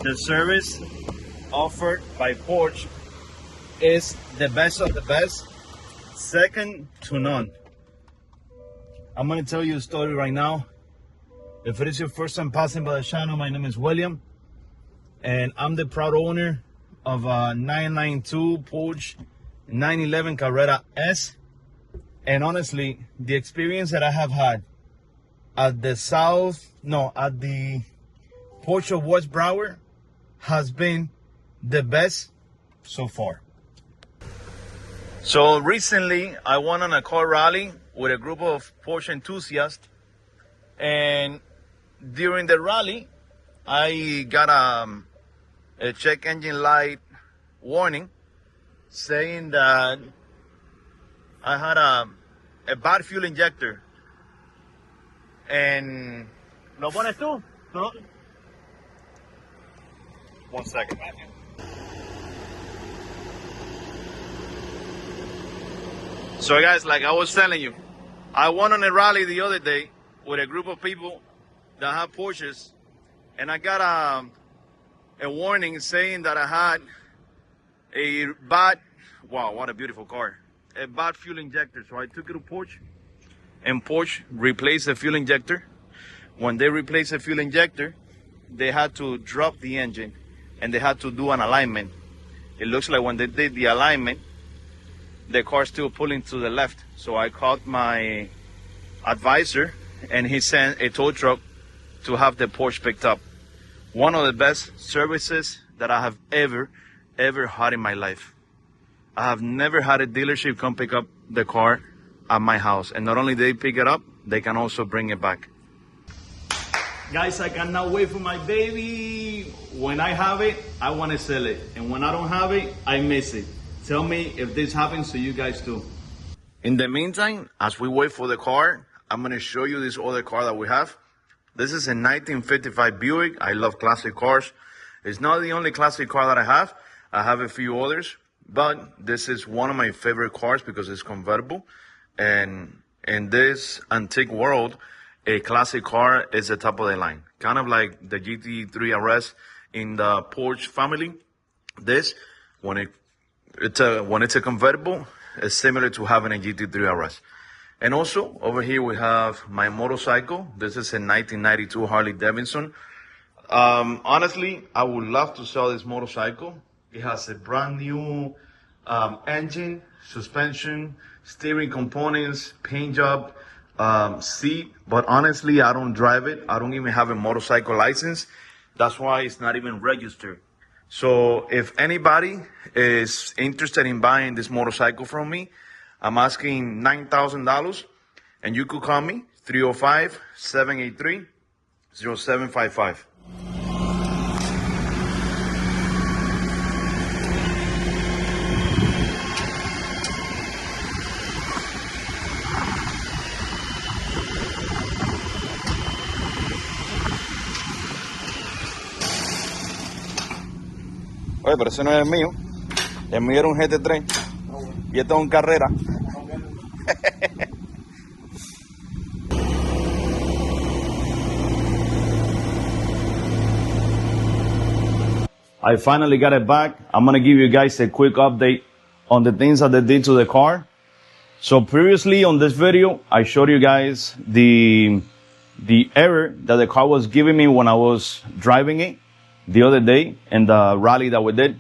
the service offered by Porsche is the best of the best, second to none. I'm gonna tell you a story right now. If it is your first time passing by the channel, my name is William, and I'm the proud owner of a 992 Porsche 911 Carrera S. And honestly, the experience that I have had at the Porsche of West Broward has been the best so far. So recently, I went on a car rally with a group of Porsche enthusiasts, and during the rally, I got a check engine light warning saying that I had a bad fuel injector. And ¿lo pones tú? ¿No? 1 second, man. So guys, like I was telling you, I went on a rally the other day with a group of people that have Porsches, and I got a warning saying that I had a bad, wow, what a beautiful car, a bad fuel injector. So I took it to Porsche, and Porsche replaced the fuel injector. When they replaced the fuel injector, they had to drop the engine and they had to do an alignment. It looks like when they did the alignment, the car's still pulling to the left. So I called my advisor, and he sent a tow truck to have the Porsche picked up. One of the best services that I have ever had in my life. I have never had a dealership come pick up the car at my house. And not only they pick it up, they can also bring it back. Guys, I cannot wait for my baby. When I have it, I want to sell it. And when I don't have it, I miss it. Tell me if this happens to you guys too. In the meantime, as we wait for the car, I'm going to show you this other car that we have. This is a 1955 Buick. I love classic cars. It's not the only classic car that I have. I have a few others, but this is one of my favorite cars because it's convertible. And in this antique world, a classic car is the top of the line. Kind of like the GT3 RS in the Porsche family. This, when it's a convertible, it's similar to having a GT3 RS. And also, over here we have my motorcycle. This is a 1992 Harley Davidson. Honestly, I would love to sell this motorcycle. It has a brand new engine, suspension, steering components, paint job, seat. But honestly, I don't drive it. I don't even have a motorcycle license. That's why it's not even registered. So if anybody is interested in buying this motorcycle from me, I'm asking $9,000, and you could call me 305-783-0755. Oye, pero ese no es el mío. El mío era un GT3 y esto es un Carrera. I finally got it back. I'm gonna give you guys a quick update on the things that they did to the car. So previously on this video, I showed you guys the error that the car was giving me when I was driving it the other day in the rally that we did.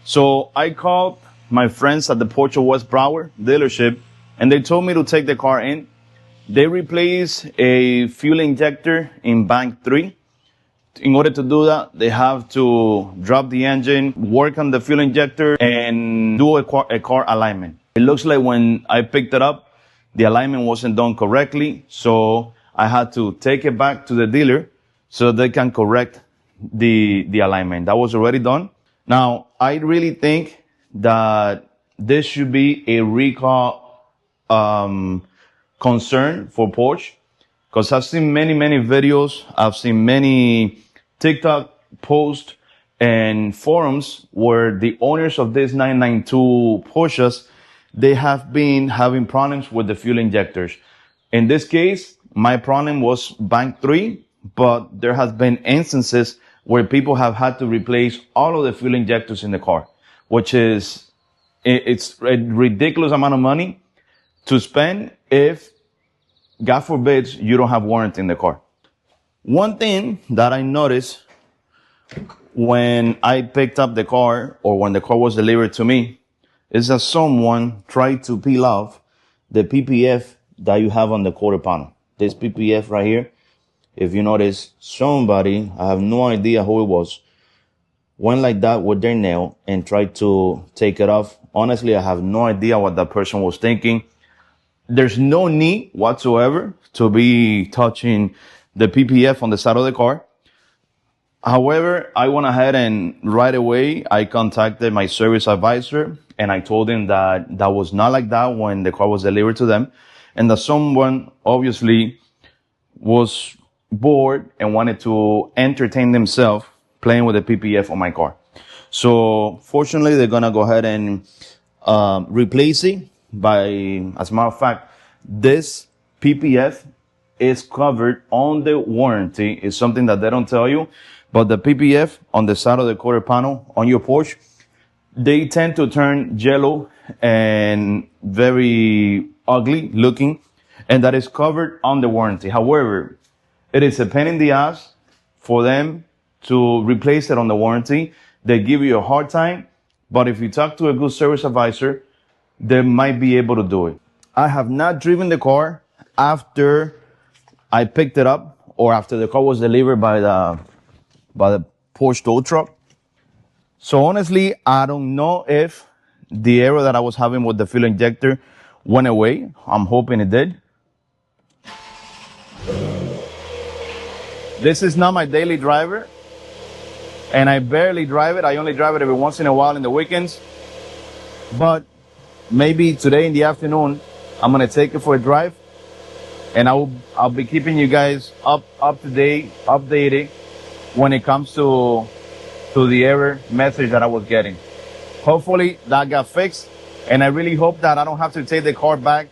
So I called my friends at the Porsche of West Broward dealership, and they told me to take the car in. They replaced a fuel injector in bank 3. In order to do that, they have to drop the engine, work on the fuel injector, and do a car alignment. It looks like when I picked it up, the alignment wasn't done correctly, so I had to take it back to the dealer so they can correct the alignment. That was already done. Now, I really think that this should be a recall concern for Porsche, because I've seen many videos, I've seen many TikTok posts and forums where the owners of these 992 Porsches, they have been having problems with the fuel injectors. In this case, my problem was bank 3, but there has been instances where people have had to replace all of the fuel injectors in the car, which is, it's a ridiculous amount of money to spend if, God forbid, you don't have warranty in the car. One thing that I noticed when I picked up the car, or when the car was delivered to me, is that someone tried to peel off the PPF that you have on the quarter panel. This PPF right here, if you notice, somebody, I have no idea who it was, went like that with their nail and tried to take it off. Honestly, I have no idea what that person was thinking. There's no need whatsoever to be touching the PPF on the side of the car. However, I went ahead and right away, I contacted my service advisor and I told him that that was not like that when the car was delivered to them, and that someone obviously was bored and wanted to entertain themselves playing with the PPF on my car. So fortunately, they're going to go ahead and replace it by, as a matter of fact, this PPF is covered on the warranty. It's something that they don't tell you, but the PPF on the side of the quarter panel on your Porsche, they tend to turn yellow and very ugly looking, and that is covered on the warranty. However, it is a pain in the ass for them to replace it on the warranty. They give you a hard time, but if you talk to a good service advisor, they might be able to do it. I have not driven the car after I picked it up, or after the car was delivered by the Porsche tow truck. So honestly, I don't know if the error that I was having with the fuel injector went away. I'm hoping it did. This is not my daily driver, and I barely drive it. I only drive it every once in a while in the weekends. But maybe today in the afternoon, I'm gonna take it for a drive, and I'll be keeping you guys up to date, updated when it comes to the error message that I was getting. Hopefully that got fixed, and I really hope that I don't have to take the car back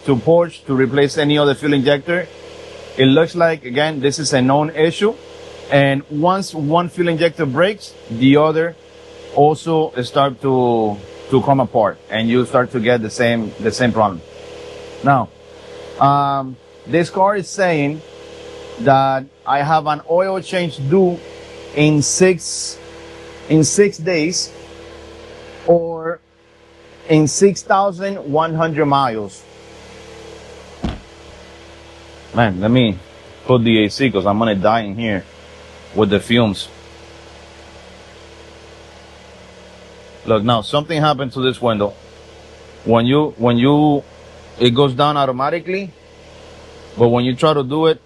to Porsche to replace any other fuel injector. It looks like, again, this is a known issue, and once one fuel injector breaks, the other also start to come apart, and you start to get the same problem. Now, this car is saying that I have an oil change due in six days, or in 6,100 miles. Man, let me put the AC because I'm gonna die in here with the fumes. Look, now something happened to this window. When you, it goes down automatically, but when you try to do it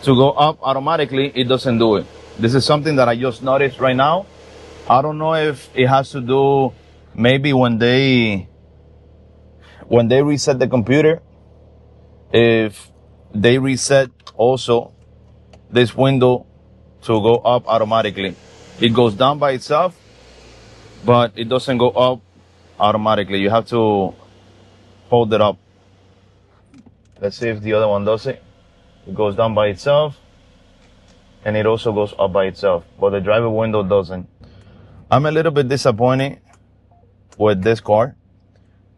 to go up automatically, it doesn't do it. This is something that I just noticed right now. I don't know if it has to do maybe when they reset the computer, if they reset also this window to go up automatically. It goes down by itself, but it doesn't go up automatically. You have to hold it up. Let's see if the other one does it. It goes down by itself, and it also goes up by itself, but the driver window doesn't. I'm a little bit disappointed with this car.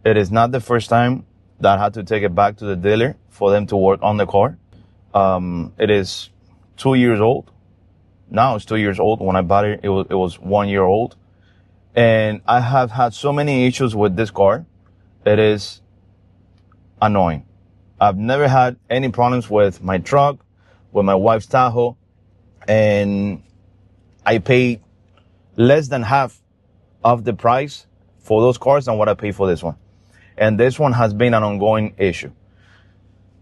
It is not the first time that I had to take it back to the dealer for them to work on the car. It is 2 years old. Now it's 2 years old. When I bought it, it was 1 year old. And I have had so many issues with this car. It is annoying. I've never had any problems with my truck, with my wife's Tahoe, and I paid less than half of the price for those cars than what I paid for this one. And this one has been an ongoing issue.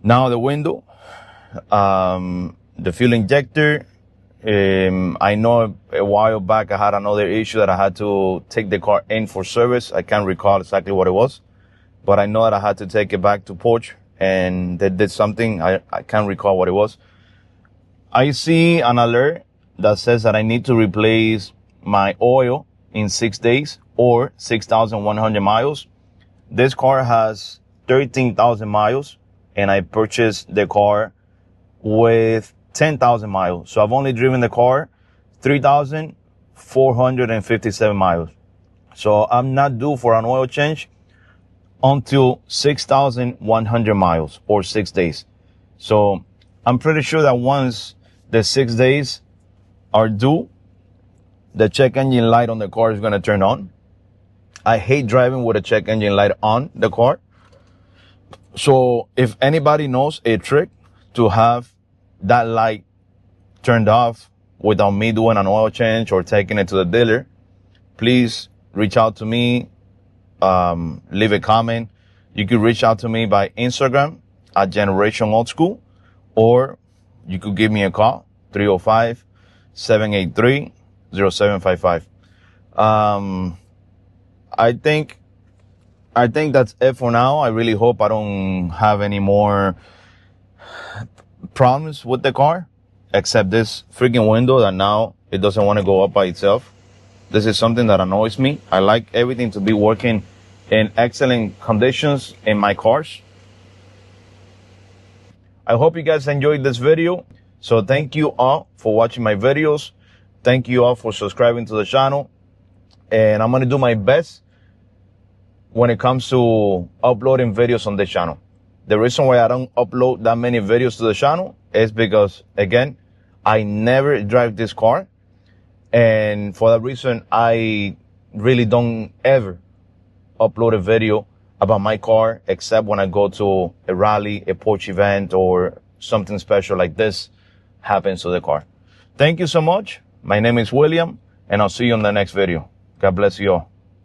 Now the window, the fuel injector, I know a while back I had another issue that I had to take the car in for service. I can't recall exactly what it was, but I know that I had to take it back to Porsche, and they did something. I can't recall what it was. I see an alert that says that I need to replace my oil in 6 days or 6,100 miles. This car has 13,000 miles, and I purchased the car with 10,000 miles. So I've only driven the car 3,457 miles. So I'm not due for an oil change until 6,100 miles or 6 days. So I'm pretty sure that once the 6 days are due, the check engine light on the car is going to turn on. I hate driving with a check engine light on the car. So if anybody knows a trick to have that light turned off without me doing an oil change or taking it to the dealer, please reach out to me, leave a comment. You can reach out to me by Instagram at Generation Old School, or you could give me a call, 305-783-0755. I think that's it for now. I really hope I don't have any more problems with the car, except this freaking window that now it doesn't want to go up by itself. This is something that annoys me. I like everything to be working in excellent conditions in my cars. I hope you guys enjoyed this video. So thank you all for watching my videos. Thank you all for subscribing to the channel. And I'm going to do my best when it comes to uploading videos on this channel. The reason why I don't upload that many videos to the channel is because, again, I never drive this car. And for that reason, I really don't ever upload a video about my car, except when I go to a rally, a Porsche event, or something special like this happens to the car. Thank you so much. My name is William, and I'll see you in the next video. God bless you all.